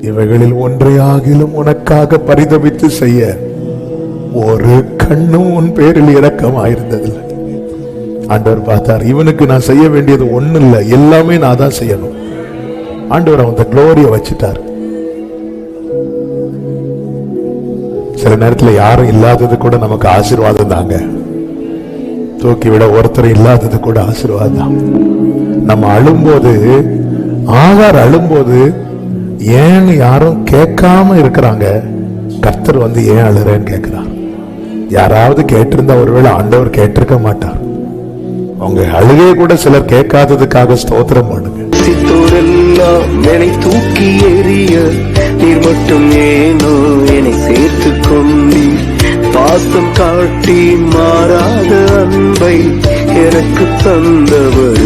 இவைகளில் ஒன்றையாகிலும் உனக்காக பரிதபித்து செய்ய ஒரு கண்ணும் உன் பேரில் இரக்கமாயிருந்ததில்லை. ஆண்டவர் பார்த்தார், இவனுக்கு நான் செய்ய வேண்டியது ஒண்ணு இல்லை, எல்லாமே நான் தான் செய்யணும். ஆண்டவர் அவன் குளோரியை வச்சுட்டார். சில நேரத்தில் யாரும் இல்லாதது கூட நமக்கு ஆசீர்வாதம் தாங்க. தூக்கி விட ஒருத்தர் இல்லாதது கூட ஆசீர்வாதம் தான். நம்ம அழும்போது, ஆகார் அழும்போது ஏன்னு யாரும் கேட்காம இருக்கிறாங்க. கர்த்தர் வந்து ஏன் அழுறேன்னு கேட்கிறார். யாராவது கேட்டிருந்தா ஒருவேளை ஆண்டவர் கேட்டிருக்க மாட்டார். அவங்க அழுகே கூட சிலர் கேட்காததுக்காக ஸ்தோத்திரம் பண்ணுங்க. என்னை தூக்கி எறிய நீர் மட்டும் ஏனோ என்னை சேர்த்து கொண்டீர். பாசம் காட்டி மாறாத அன்பை எனக்கு தந்தவர்.